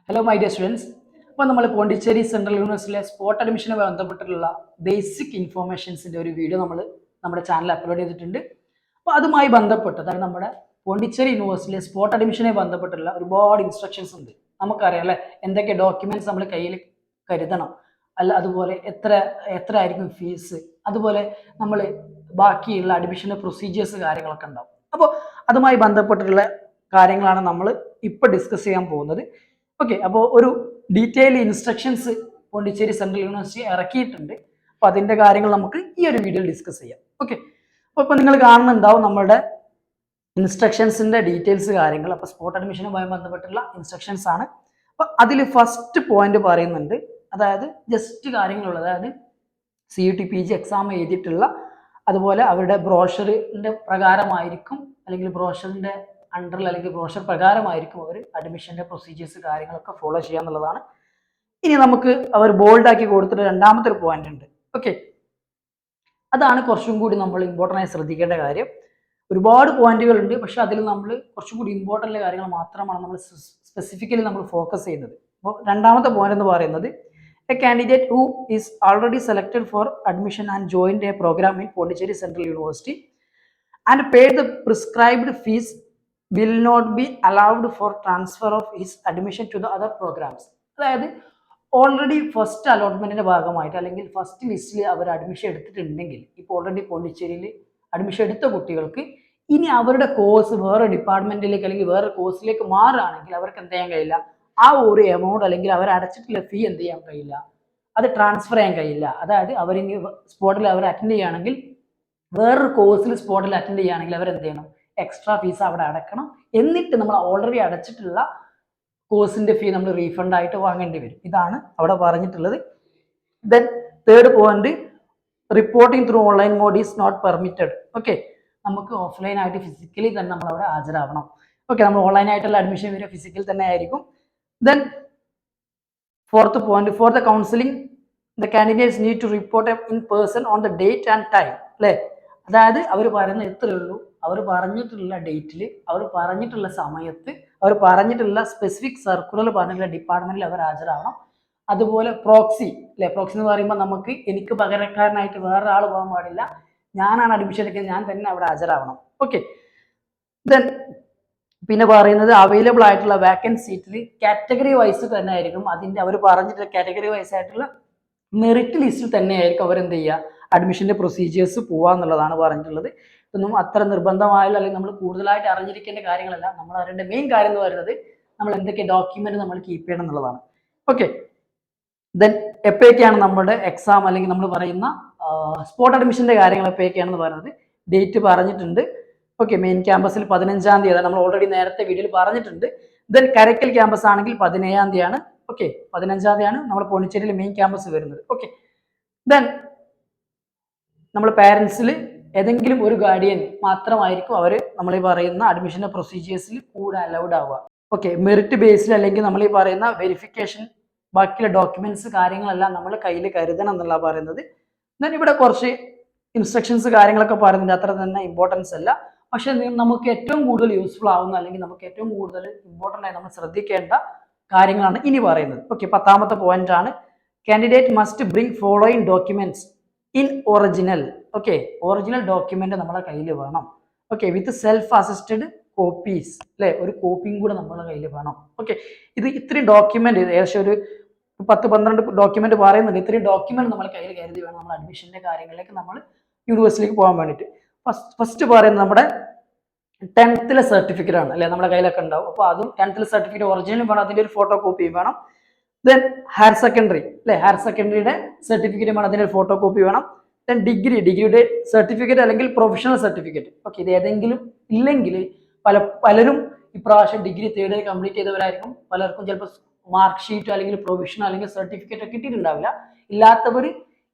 Hello my dear students. അപ്പോൾ നമ്മൾ Pondicherry central യൂണിവേഴ്സിറ്റിയിലെ സ്പോട്ട് അഡ്മിഷനുമായി ബന്ധപ്പെട്ടിട്ടുള്ള ബേസിക് ഇൻഫോർമേഷൻസിൻ്റെ ഒരു വീഡിയോ നമ്മൾ നമ്മുടെ ചാനലിൽ അപ്ലോഡ് ചെയ്തിട്ടുണ്ട്. അപ്പോൾ അതുമായി ബന്ധപ്പെട്ട് അതായത് നമ്മുടെ പോണ്ടിച്ചേരി യൂണിവേഴ്സിറ്റിയിലെ സ്പോട്ട് അഡ്മിഷനുമായി ബന്ധപ്പെട്ടുള്ള ഒരുപാട് ഇൻസ്ട്രക്ഷൻസ് ഉണ്ട്. നമുക്കറിയാം അല്ലേ, എന്തൊക്കെ ഡോക്യുമെന്റ്സ് നമ്മൾ കയ്യിൽ കരുതണം, അല്ല അതുപോലെ എത്ര ആയിരിക്കും ഫീസ്, അതുപോലെ നമ്മൾ ബാക്കിയുള്ള അഡ്മിഷൻ്റെ പ്രൊസീജിയേഴ്സ് കാര്യങ്ങളൊക്കെ ഉണ്ടാവും. അപ്പോൾ അതുമായി ബന്ധപ്പെട്ടിട്ടുള്ള കാര്യങ്ങളാണ് നമ്മൾ ഇപ്പോൾ ഡിസ്കസ് ചെയ്യാൻ പോകുന്നത്. ഓക്കെ, അപ്പോൾ ഒരു detail instructions Pondicherry central university ഇറക്കിയിട്ടുണ്ട്. അപ്പോൾ അതിൻ്റെ കാര്യങ്ങൾ നമുക്ക് ഈ ഒരു വീഡിയോയിൽ ഡിസ്കസ് ചെയ്യാം. ഓക്കെ, അപ്പോൾ ഇപ്പോൾ നിങ്ങൾ കാണുന്നുണ്ടാവും നമ്മുടെ ഇൻസ്ട്രക്ഷൻസിൻ്റെ ഡീറ്റെയിൽസ് കാര്യങ്ങൾ. അപ്പോൾ സ്പോട്ട് അഡ്മിഷനുമായി ബന്ധപ്പെട്ടുള്ള ഇൻസ്ട്രക്ഷൻസ് ആണ്. അപ്പോൾ അതിൽ ഫസ്റ്റ് പോയിന്റ് പറയുന്നുണ്ട്, അതായത് ജസ്റ്റ് കാര്യങ്ങളുള്ളത്, അതായത് CUT/PG എക്സാം എഴുതിയിട്ടുള്ള, അതുപോലെ അവരുടെ ബ്രോഷറിൻ്റെ പ്രകാരമായിരിക്കും അല്ലെങ്കിൽ ബ്രോഷറിൻ്റെ അണ്ടറിൽ അല്ലെങ്കിൽ ബ്രോഷർ പ്രകാരമായിരിക്കും അവർ അഡ്മിഷൻ്റെ പ്രൊസീജിയേഴ്സ് കാര്യങ്ങളൊക്കെ ഫോളോ ചെയ്യുക എന്നുള്ളതാണ്. ഇനി നമുക്ക് അവർ ബോൾഡാക്കി കൊടുത്തിട്ട് രണ്ടാമത്തെ ഒരു പോയിന്റ് ഉണ്ട്. ഓക്കെ, അതാണ് കുറച്ചും കൂടി നമ്മൾ ഇമ്പോർട്ടൻ്റ് ആയി ശ്രദ്ധിക്കേണ്ട കാര്യം. ഒരുപാട് പോയിന്റുകൾ ഉണ്ട്, പക്ഷെ അതിൽ നമ്മൾ കുറച്ചും കൂടി ഇമ്പോർട്ടൻ്റ് കാര്യങ്ങൾ മാത്രമാണ് നമ്മൾ സ്പെസിഫിക്കലി നമ്മൾ ഫോക്കസ് ചെയ്യുന്നത്. അപ്പോൾ രണ്ടാമത്തെ പോയിന്റ് എന്ന് പറയുന്നത്, a candidate who is already selected for admission and joined a program in Pondicherry central university and paid the prescribed fees will not be allowed for transfer of his admission to the other programs. അതായത് already first അലോട്ട്മെന്റിന്റെ ഭാഗമായിട്ട് അല്ലെങ്കിൽ first ലിസ്റ്റിൽ അവർ admission എടുത്തിട്ടുണ്ടെങ്കിൽ, ഇപ്പോൾ already പോണ്ടിച്ചേരിയിൽ admission എടുത്ത കുട്ടികൾക്ക് ഇനി അവരുടെ കോഴ്സ് വേറെ ഡിപ്പാർട്ട്മെന്റിലേക്ക് അല്ലെങ്കിൽ വേറെ കോഴ്സിലേക്ക് മാറുകയാണെങ്കിൽ അവർക്ക് എന്ത് ചെയ്യാൻ കഴിയില്ല, ആ ഒരു എമൗണ്ട് അല്ലെങ്കിൽ അവർ അടച്ചിട്ടുള്ള ഫീ എന്ത് ചെയ്യാൻ കഴിയില്ല, അത് ട്രാൻസ്ഫർ ചെയ്യാൻ കഴിയില്ല. അതായത് അവരിനി സ്പോട്ടിൽ അവർ അറ്റൻഡ് ചെയ്യുകയാണെങ്കിൽ, വേറൊരു കോഴ്സിൽ സ്പോട്ടിൽ അറ്റൻഡ് ചെയ്യുകയാണെങ്കിൽ അവർ എന്ത് ചെയ്യണം, എക്സ്ട്രാ ഫീസ് അവിടെ അടക്കണം. എന്നിട്ട് നമ്മൾ ഓൾറെഡി അടച്ചിട്ടുള്ള കോഴ്സിന്റെ ഫീ നമ്മൾ റീഫണ്ട് ആയിട്ട് വാങ്ങേണ്ടി വരും. ഇതാണ് അവിടെ പറഞ്ഞിട്ടുള്ളത്. Then third point, reporting through online mode is not permitted. Okay, നമുക്ക് ഓഫ്ലൈൻ ആയിട്ട് ഫിസിക്കലി തന്നെ നമ്മൾ അവിടെ ഹാജരാവണം. ഓക്കെ, നമ്മൾ ഓൺലൈൻ ആയിട്ടുള്ള അഡ്മിഷൻ വരെ ഫിസിക്കൽ തന്നെ ആയിരിക്കും. Then fourth point, for the counselling the candidates need to report in person on the date and time. അല്ലേ, അതായത് അവർ പറയുന്നത് എത്രയേ ഉള്ളൂ, അവർ പറഞ്ഞിട്ടുള്ള ഡേറ്റിൽ, അവർ പറഞ്ഞിട്ടുള്ള സമയത്ത്, അവർ പറഞ്ഞിട്ടുള്ള സ്പെസിഫിക് സർക്കുലർ പറഞ്ഞിട്ടുള്ള ഡിപ്പാർട്ട്മെന്റിൽ അവർ ഹാജരാവണം. അതുപോലെ പ്രോക്സി, അല്ലെ, പ്രോക്സി എന്ന് പറയുമ്പോൾ നമുക്ക് എനിക്ക് പകരക്കാരനായിട്ട് വേറെ ആൾ പോകാൻ പാടില്ല, ഞാനാണ് അഡ്മിഷൻ എടുക്കുന്നത്, ഞാൻ തന്നെ അവിടെ ഹാജരാവണം. ഓക്കെ, ദെൻ പിന്നെ പറയുന്നത് അവൈലബിൾ ആയിട്ടുള്ള വാക്കൻറ്റ് സീറ്റിൽ കാറ്റഗറി വൈസ് തന്നെ ആയിരിക്കും അതിൻ്റെ, അവർ പറഞ്ഞിട്ടുള്ള കാറ്റഗറി വൈസ് ആയിട്ടുള്ള മെറിറ്റ് ലിസ്റ്റിൽ തന്നെ ആയിരിക്കും അവരെന്ത് ചെയ്യുക, അഡ്മിഷന്റെ പ്രൊസീജിയേഴ്സ് പോവാന്നുള്ളതാണ് പറഞ്ഞിട്ടുള്ളത്. ഇതൊന്നും അത്ര നിർബന്ധമായുള്ള അല്ലെങ്കിൽ നമ്മൾ കൂടുതലായിട്ട് അറിഞ്ഞിരിക്കേണ്ട കാര്യങ്ങളല്ല. നമ്മൾ അറിയേണ്ട മെയിൻ കാര്യം എന്ന് പറയുന്നത് നമ്മൾ എന്തൊക്കെ ഡോക്യുമെന്റ് നമ്മൾ കീപ്പ് ചെയ്യണം എന്നുള്ളതാണ്. ഓക്കെ, ദെൻ എപ്പോഴൊക്കെയാണ് നമ്മുടെ എക്സാം അല്ലെങ്കിൽ നമ്മൾ പറയുന്ന സ്പോട്ട് അഡ്മിഷന്റെ കാര്യങ്ങൾ എപ്പോഴൊക്കെയാണെന്ന് പറയുന്നത് ഡേറ്റ് പറഞ്ഞിട്ടുണ്ട്. ഓക്കെ, മെയിൻ ക്യാമ്പസിൽ 15-ാം തീയതി, നമ്മൾ ഓൾറെഡി നേരത്തെ വീഡിയോയിൽ പറഞ്ഞിട്ടുണ്ട്. ദെൻ കരക്കൽ ക്യാമ്പസ് ആണെങ്കിൽ 17-ാം തീയതിയാണ്. ഓക്കെ, 15-ാം തീയതിയാണ് നമ്മുടെ പോണ്ടിച്ചേരിയിൽ മെയിൻ ക്യാമ്പസ് വരുന്നത്. ഓക്കെ, ദെൻ നമ്മൾ പാരൻസിൽ ഏതെങ്കിലും ഒരു ഗാർഡിയൻ മാത്രമായിരിക്കും അവർ നമ്മൾ ഈ പറയുന്ന അഡ്മിഷൻ്റെ പ്രൊസീജിയേഴ്സിൽ കൂടെ അലൗഡ് ആവുക. ഓക്കെ, മെറിറ്റ് ബേസിൽ അല്ലെങ്കിൽ നമ്മൾ ഈ പറയുന്ന വെരിഫിക്കേഷൻ ബാക്കിയുള്ള ഡോക്യുമെന്റ്സ് കാര്യങ്ങളെല്ലാം നമ്മൾ കയ്യിൽ കരുതണം എന്നുള്ള പറയുന്നത്. ദെൻ ഇവിടെ കുറച്ച് ഇൻസ്ട്രക്ഷൻസ് കാര്യങ്ങളൊക്കെ പറയുന്നുണ്ട്, അത്ര തന്നെ ഇമ്പോർട്ടൻസ് അല്ല, പക്ഷെ നമുക്ക് ഏറ്റവും കൂടുതൽ യൂസ്ഫുൾ ആവുന്ന അല്ലെങ്കിൽ നമുക്ക് ഏറ്റവും കൂടുതൽ ഇമ്പോർട്ടൻ്റ് ആയി നമ്മൾ ശ്രദ്ധിക്കേണ്ട കാര്യങ്ങളാണ് ഇനി പറയുന്നത്. ഓക്കെ, 10ാമത്തെ പോയിന്റ് ആണ്, candidate must bring following documents in original. Okay, original document നമ്മളെ കയ്യിൽ വേണം. ഓക്കെ, വിത്ത് സെൽഫ് അസിസ്റ്റഡ് കോപ്പീസ്, അല്ലെ, ഒരു കോപ്പിയും കൂടെ നമ്മളെ കയ്യിൽ വേണം. ഓക്കെ, ഇത് ഇത്രയും ഡോക്യുമെന്റ് ഏകദേശം ഒരു 10-12 ഡോക്യുമെന്റ് പറയുന്നുണ്ട്. ഇത്രയും ഡോക്യുമെന്റ് നമ്മൾ കയ്യിൽ കരുതി വേണം നമ്മൾ അഡ്മിഷന്റെ കാര്യങ്ങളിലേക്ക് നമ്മൾ യൂണിവേഴ്സിറ്റിയിലേക്ക് പോകാൻ വേണ്ടിയിട്ട്. ഫസ്റ്റ് പറയുന്നത് നമ്മുടെ 10th സർട്ടിഫിക്കറ്റ് ആണ്, അല്ലെ, നമ്മുടെ കയ്യിലൊക്കെ ഉണ്ടാവും. അപ്പോൾ അതും 10th സർട്ടിഫിക്കറ്റ് ഒറിജിനലും വേണം, അതിന്റെ ഒരു ഫോട്ടോ കോപ്പിയും വേണം. ദെൻ ഹയർ സെക്കൻഡറി, അല്ലെ, ഹയർ സെക്കൻഡറിയുടെ സർട്ടിഫിക്കറ്റ് വേണം, അതിന്റെ ഒരു ഫോട്ടോ കോപ്പി വേണം. ദെൻ ഡിഗ്രിയുടെ സർട്ടിഫിക്കറ്റ് അല്ലെങ്കിൽ പ്രൊഫഷണൽ സർട്ടിഫിക്കറ്റ്. ഓക്കെ, ഇത് ഏതെങ്കിലും ഇല്ലെങ്കിൽ പലരും ഇപ്രാവശ്യം ഡിഗ്രി 3rd ഇയർ കംപ്ലീറ്റ് ചെയ്തവരായിരിക്കും, പലർക്കും ചിലപ്പോൾ മാർക്ക് ഷീറ്റ് അല്ലെങ്കിൽ പ്രൊവിഷണൽ അല്ലെങ്കിൽ സർട്ടിഫിക്കറ്റ് കിട്ടിയിട്ടുണ്ടാവില്ല. ഇല്ലാത്തവർ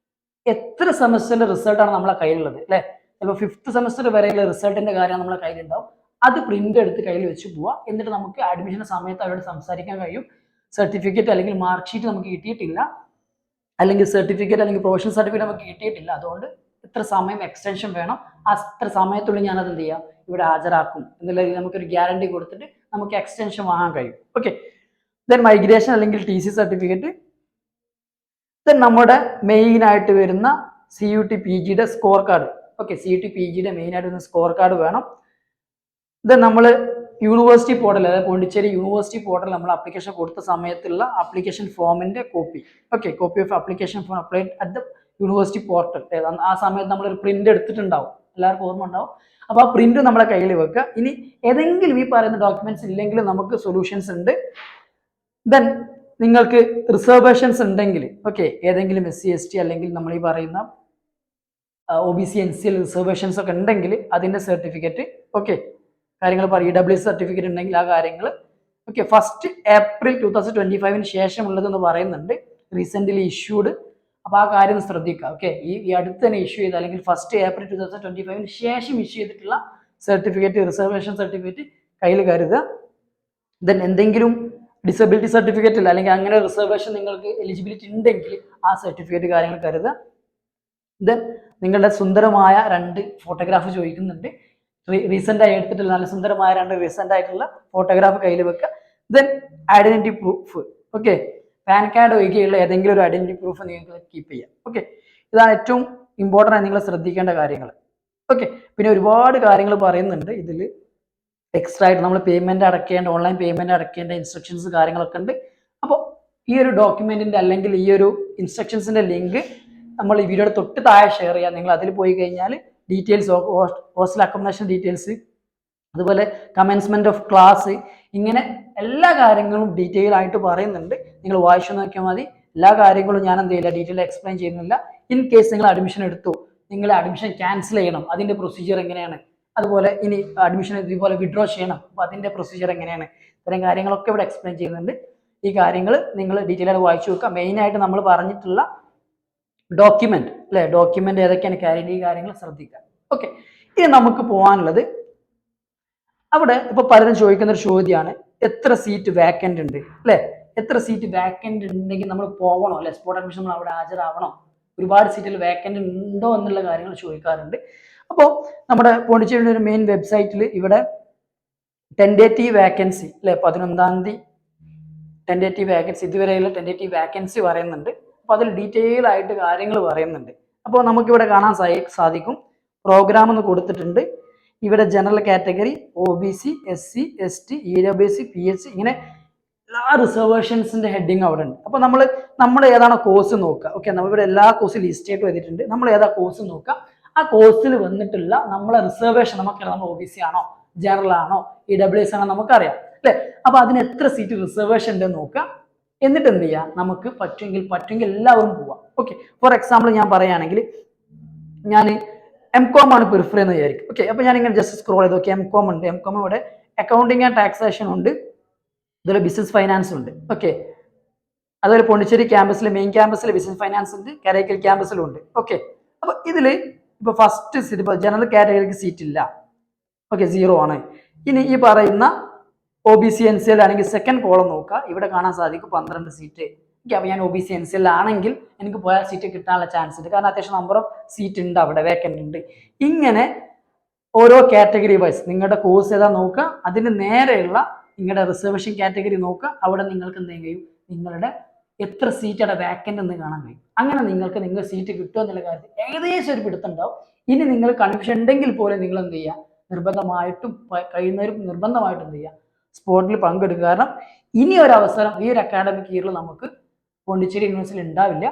എത്ര സെമസ്റ്ററിന്റെ റിസൾട്ടാണ് നമ്മളെ കയ്യിലുള്ളത്, അല്ലെ, ചിലപ്പോൾ 5th സെമസ്റ്റർ വരെയുള്ള റിസൾട്ടിന്റെ കാര്യം നമ്മളെ കയ്യിലുണ്ടാവും. അത് പ്രിന്റ് എടുത്ത് കയ്യിൽ വെച്ച് പോവുക. എന്നിട്ട് നമുക്ക് അഡ്മിഷൻ സമയത്ത് അവരോട് സംസാരിക്കാൻ കഴിയും. സർട്ടിഫിക്കറ്റ് അല്ലെങ്കിൽ മാർക്ക് ഷീറ്റ് നമുക്ക് കിട്ടിയിട്ടില്ല, അല്ലെങ്കിൽ സർട്ടിഫിക്കറ്റ് അല്ലെങ്കിൽ പ്രൊഫഷണൽ സർട്ടിഫിക്കറ്റ് നമുക്ക് കിട്ടിയിട്ടില്ല, അതുകൊണ്ട് ഇത്ര സമയം എക്സ്റ്റൻഷൻ വേണം, ആ ഇത്ര സമയത്തുള്ളിൽ ഞാനത് എന്ത് ചെയ്യാം, ഇവിടെ ഹാജരാക്കും എന്നുള്ള നമുക്കൊരു ഗ്യാരണ്ടി കൊടുത്തിട്ട് നമുക്ക് എക്സ്റ്റൻഷൻ വാങ്ങാൻ കഴിയും. ഓക്കെ, ദെൻ മൈഗ്രേഷൻ അല്ലെങ്കിൽ TC സർട്ടിഫിക്കറ്റ്, ദെൻ നമ്മുടെ മെയിൻ ആയിട്ട് വരുന്ന CUT PGയുടെ സ്കോർ കാർഡ്. ഓക്കെ, CUT PGയുടെ മെയിൻ ആയിട്ട് വരുന്ന സ്കോർ കാർഡ് വേണം. ദെൻ നമ്മൾ യൂണിവേഴ്സിറ്റി പോർട്ടൽ, അതായത് പോണ്ടിച്ചേരി യൂണിവേഴ്സിറ്റി പോർട്ടൽ നമ്മൾ ആപ്ലിക്കേഷൻ കൊടുത്ത സമയത്തുള്ള ആപ്ലിക്കേഷൻ ഫോമിന്റെ copy. Okay, copy of application form applied at the university portal. ആ സമയത്ത് നമ്മളൊരു പ്രിന്റ് എടുത്തിട്ടുണ്ടാവും, എല്ലാവർക്കും ഓർമ്മ ഉണ്ടാവും. അപ്പോൾ ആ പ്രിന്റ് നമ്മുടെ കയ്യിൽ വെക്കുക. ഇനി ഏതെങ്കിലും ഈ പറയുന്ന ഡോക്യുമെന്റ്സ് ഇല്ലെങ്കിൽ നമുക്ക് സൊല്യൂഷൻസ് ഉണ്ട്. ദെൻ നിങ്ങൾക്ക് റിസർവേഷൻസ് ഉണ്ടെങ്കിൽ, ഓക്കെ, ഏതെങ്കിലും SC ST അല്ലെങ്കിൽ നമ്മൾ ഈ പറയുന്ന OBC NCL റിസർവേഷൻസ് ഒക്കെ ഉണ്ടെങ്കിൽ അതിന്റെ സർട്ടിഫിക്കറ്റ്, ഓക്കെ, കാര്യങ്ങൾ പറയും. EWS സർട്ടിഫിക്കറ്റ് ഉണ്ടെങ്കിൽ ആ കാര്യങ്ങൾ, ഓക്കെ, 1 April 2025 ശേഷമുള്ളതെന്ന് പറയുന്നുണ്ട്, റീസെന്റ് ഇഷ്യൂഡ്. അപ്പോൾ ആ കാര്യം ശ്രദ്ധിക്കുക. ഓക്കെ, ഈ അടുത്ത് തന്നെ ഇഷ്യൂ ചെയ്ത അല്ലെങ്കിൽ 1 April 2025 ശേഷം ഇഷ്യൂ ചെയ്തിട്ടുള്ള സർട്ടിഫിക്കറ്റ്, റിസർവേഷൻ സർട്ടിഫിക്കറ്റ് കയ്യിൽ കരുതുക. ദെൻ എന്തെങ്കിലും ഡിസബിലിറ്റി സർട്ടിഫിക്കറ്റ് ഇല്ല അല്ലെങ്കിൽ അങ്ങനെ റിസർവേഷൻ നിങ്ങൾക്ക് എലിജിബിലിറ്റി ഉണ്ടെങ്കിൽ ആ സർട്ടിഫിക്കറ്റ് കാര്യങ്ങൾ കരുതുക. ദെൻ നിങ്ങളുടെ സുന്ദരമായ 2 ഫോട്ടോഗ്രാഫ് ചോദിക്കുന്നുണ്ട്. റീസെന്റ് ആയി എടുത്തിട്ടുള്ള നല്ല സുന്ദരമായ 2 റീസെന്റ് ആയിട്ടുള്ള ഫോട്ടോഗ്രാഫ് കയ്യിൽ വെക്കുക. Then identity proof, okay, pan card ഒഴികെയുള്ള ഏതെങ്കിലും ഒരു ഐഡന്റിറ്റി പ്രൂഫ് നിങ്ങൾക്ക് കീപ്പ് ചെയ്യാം. ഓക്കെ, ഇതാണ് ഏറ്റവും ഇമ്പോർട്ടൻ്റ് ആയി നിങ്ങൾ ശ്രദ്ധിക്കേണ്ട കാര്യങ്ങൾ. ഓക്കെ, പിന്നെ ഒരുപാട് കാര്യങ്ങൾ പറയുന്നുണ്ട് ഇതിൽ. എക്സ്ട്രാ ആയിട്ട് നമ്മൾ പേയ്മെന്റ് അടയ്ക്കേണ്ട, ഓൺലൈൻ പേയ്മെന്റ് അടയ്ക്കേണ്ട ഇൻസ്ട്രക്ഷൻസ് കാര്യങ്ങളൊക്കെ ഉണ്ട്. അപ്പോൾ ഈ ഒരു ഡോക്യുമെന്റിന്റെ അല്ലെങ്കിൽ ഈ ഒരു ഇൻസ്ട്രക്ഷൻസിന്റെ ലിങ്ക് നമ്മൾ ഈ വീഡിയോയുടെ തൊട്ട് താഴെ ഷെയർ ചെയ്യാം. നിങ്ങൾ അതിൽ പോയി കഴിഞ്ഞാൽ ഡീറ്റെയിൽസ്, ഹോസ്റ്റൽ അക്കോമഡേഷൻ ഡീറ്റെയിൽസ്, അതുപോലെ കമൻസ്മെന്റ് ഓഫ് ക്ലാസ്, ഇങ്ങനെ എല്ലാ കാര്യങ്ങളും ഡീറ്റെയിൽ ആയിട്ട് പറയുന്നുണ്ട്. നിങ്ങൾ വായിച്ചു നോക്കിയാൽ മതി. എല്ലാ കാര്യങ്ങളും ഞാൻ എന്ത് ചെയ്യില്ല, ഡീറ്റെയിൽ എക്സ്പ്ലെയിൻ ചെയ്യുന്നില്ല. ഇൻ കേസ് നിങ്ങൾ അഡ്മിഷൻ എടുത്തു, നിങ്ങൾ അഡ്മിഷൻ ക്യാൻസൽ ചെയ്യണം, അതിന്റെ പ്രൊസീജിയർ എങ്ങനെയാണ്, അതുപോലെ ഇനി അഡ്മിഷൻ ഇതുപോലെ വിഡ്രോ ചെയ്യണം, അപ്പോൾ അതിന്റെ പ്രൊസീജിയർ എങ്ങനെയാണ്, ഇത്തരം കാര്യങ്ങളൊക്കെ ഇവിടെ എക്സ്പ്ലെയിൻ ചെയ്യുന്നുണ്ട്. ഈ കാര്യങ്ങൾ നിങ്ങൾ ഡീറ്റെയിൽ ആയിട്ട് വായിച്ചു നോക്കുക. മെയിൻ ആയിട്ട് നമ്മൾ പറഞ്ഞിട്ടുള്ള ഡോക്യുമെന്റ് അല്ലെ, ഡോക്യുമെന്റ് ഏതൊക്കെയാണ് ക്യാരണ്ടി, കാര്യങ്ങൾ ശ്രദ്ധിക്കുക. ഓക്കെ, ഇനി നമുക്ക് പോകാനുള്ളത് അവിടെ ഇപ്പൊ പലരും ചോദിക്കുന്ന ഒരു ചോദ്യമാണ്, എത്ര സീറ്റ് വാക്കന്റ് ഉണ്ട് അല്ലെ, എത്ര സീറ്റ് വാക്കന്റ് ഉണ്ടെങ്കിൽ നമ്മൾ പോകണോ അല്ലെ, സ്പോട്ട് അഡ്മിഷൻ നമ്മൾ അവിടെ ഹാജരാവണോ, ഒരുപാട് സീറ്റിൽ വാക്കന്റ് ഉണ്ടോ എന്നുള്ള കാര്യങ്ങൾ ചോദിക്കാറുണ്ട്. അപ്പോൾ നമ്മുടെ പോണ്ടിച്ചേരിയുടെ ഒരു മെയിൻ വെബ്സൈറ്റിൽ ഇവിടെ ടെൻഡേറ്റീവ് വാക്കൻസി അല്ലെ, 11-ാം തീയതി ടെൻഡേറ്റീവ് വാക്കൻസി, ഇതുവരെയുള്ള ടെൻഡേറ്റീവ് വാക്കൻസി പറയുന്നുണ്ട്. അപ്പോൾ അതിൽ ഡീറ്റെയിൽ ആയിട്ട് കാര്യങ്ങൾ പറയുന്നുണ്ട്. അപ്പോൾ നമുക്കിവിടെ കാണാൻ സാധിക്കും, പ്രോഗ്രാം എന്ന് കൊടുത്തിട്ടുണ്ട്. ഇവിടെ general category, OBC, SC ST, EWS, PH, ഇങ്ങനെ എല്ലാ റിസർവേഷൻസിന്റെ ഹെഡിങ് അവിടെ ഉണ്ട്. അപ്പോൾ നമ്മൾ ഏതാണോ കോഴ്സ് നോക്കുക. ഓക്കെ, നമ്മളിവിടെ എല്ലാ കോഴ്സും ലിസ്റ്റ് ആയിട്ട് വന്നിട്ടുണ്ട്. നമ്മൾ ഏതാ കോഴ്സ് നോക്കുക, ആ കോഴ്സിൽ വന്നിട്ടുള്ള നമ്മളെ റിസർവേഷൻ നമുക്കറിയാം, നമ്മൾ OBC ആണോ, ജനറൽ ആണോ, EWS ആണോ നമുക്കറിയാം അല്ലെ. അപ്പൊ അതിന് എത്ര സീറ്റ് റിസർവേഷൻ ഉണ്ടെന്ന് നോക്കുക. എന്നിട്ട് എന്ത് ചെയ്യുക, നമുക്ക് പറ്റുമെങ്കിൽ എല്ലാവരും പോവാം. ഓക്കെ, ഫോർ എക്സാമ്പിൾ ഞാൻ പറയുകയാണെങ്കിൽ ഞാൻ MCOM ആണ് പ്രിഫർ ചെയ്യുന്നത് വിചാരിക്കും. ഓക്കെ, അപ്പൊ ഞാൻ ഇങ്ങനെ ജസ്റ്റ് സ്ക്രോൾ ചെയ്ത് നോക്കി, MCOM ഉണ്ട്. MCOM ഇവിടെ അക്കൗണ്ടിങ് ആൻഡ് ടാക്സേഷൻ ഉണ്ട്, അതുപോലെ ബിസിനസ് ഫൈനാൻസ് ഉണ്ട്. ഓക്കെ, അതുപോലെ പോണ്ടിച്ചേരി ക്യാമ്പസിൽ, മെയിൻ ക്യാമ്പസിൽ ബിസിനസ് ഫൈനാൻസ് ഉണ്ട്, കരൈക്കൽ ക്യാമ്പസിലും ഉണ്ട്. ഓക്കെ, അപ്പൊ ഇതില് ഇപ്പൊ ഫസ്റ്റ് സീറ്റ്, ഇപ്പൊ ജനറൽ കാറ്റഗറിക്ക് സീറ്റ് ഇല്ല, ഓക്കെ, 0 ആണ്. ഇനി ഈ പറയുന്ന OBC NCL ആണെങ്കിൽ സെക്കൻഡ് കോളം നോക്കുക, ഇവിടെ കാണാൻ സാധിക്കും 12 സീറ്റ്. ഓക്കെ, അപ്പൊ ഞാൻ OBC NCL ആണെങ്കിൽ എനിക്ക് പോയാൽ സീറ്റ് കിട്ടാനുള്ള ചാൻസ് ഉണ്ട്, കാരണം അത്യാവശ്യം നമ്പർ ഓഫ് സീറ്റ് ഉണ്ട് അവിടെ, വേക്കൻ്റ് ഉണ്ട്. ഇങ്ങനെ ഓരോ കാറ്റഗറി വൈസ് നിങ്ങളുടെ കോഴ്സ് ഏതാ നോക്കുക, അതിന് നേരെയുള്ള നിങ്ങളുടെ റിസർവേഷൻ കാറ്റഗറി നോക്കുക. അവിടെ നിങ്ങൾക്ക് എന്ത് ചെയ്യും, നിങ്ങളുടെ എത്ര സീറ്റ് അവിടെ വേക്കൻ്റ് എന്ന് കാണാൻ കഴിയും. അങ്ങനെ നിങ്ങൾ സീറ്റ് കിട്ടുമോ എന്നുള്ള കാര്യത്തിൽ ഏകദേശം ഒരു പിടുത്തുണ്ടാവും. ഇനി നിങ്ങൾ കൺഫ്യൂഷൻ ഉണ്ടെങ്കിൽ പോലും നിങ്ങൾ എന്ത് ചെയ്യുക, നിർബന്ധമായിട്ടും കഴിയുന്നവരും നിർബന്ധമായിട്ടും എന്ത് ചെയ്യുക, സ്പോട്ടിൽ പങ്കെടുക്കുക. കാരണം ഇനി ഒരു അവസരം ഈ ഒരു അക്കാഡമിക് ഇയറിൽ നമുക്ക് പോണ്ടിച്ചേരി യൂണിവേഴ്സിറ്റിയിൽ ഉണ്ടാവില്ല.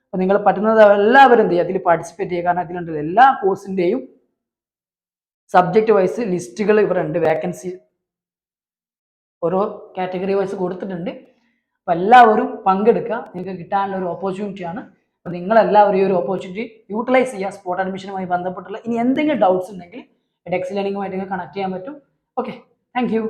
അപ്പൊ നിങ്ങൾ പറ്റുന്നത് എല്ലാവരും എന്ത് ചെയ്യുക, അതിൽ പാർട്ടിസിപ്പേറ്റ് ചെയ്യുക. കാരണം അതിലുണ്ട് എല്ലാ കോഴ്സിന്റെയും സബ്ജക്ട് വൈസ് ലിസ്റ്റുകൾ ഇവിടെ ഉണ്ട്, വേക്കൻസി ഓരോ കാറ്റഗറി വൈസ് കൊടുത്തിട്ടുണ്ട്. അപ്പൊ എല്ലാവരും പങ്കെടുക്കുക, നിങ്ങൾക്ക് കിട്ടാനുള്ള ഒരു ഓപ്പർച്യൂണിറ്റിയാണ്. അപ്പൊ നിങ്ങളെല്ലാവരും ഈ ഒരു ഓപ്പർച്യൂണിറ്റി യൂട്ടിലൈസ് ചെയ്യുക. സ്പോട്ട് അഡ്മിഷനുമായി ബന്ധപ്പെട്ടുള്ള ഇനി എന്തെങ്കിലും ഡൗട്ട്സ് ഉണ്ടെങ്കിൽ എഡെക്സ് ലേണിംഗുമായിട്ട് കണക്ട് ചെയ്യാൻ പറ്റും. Okay, thank you.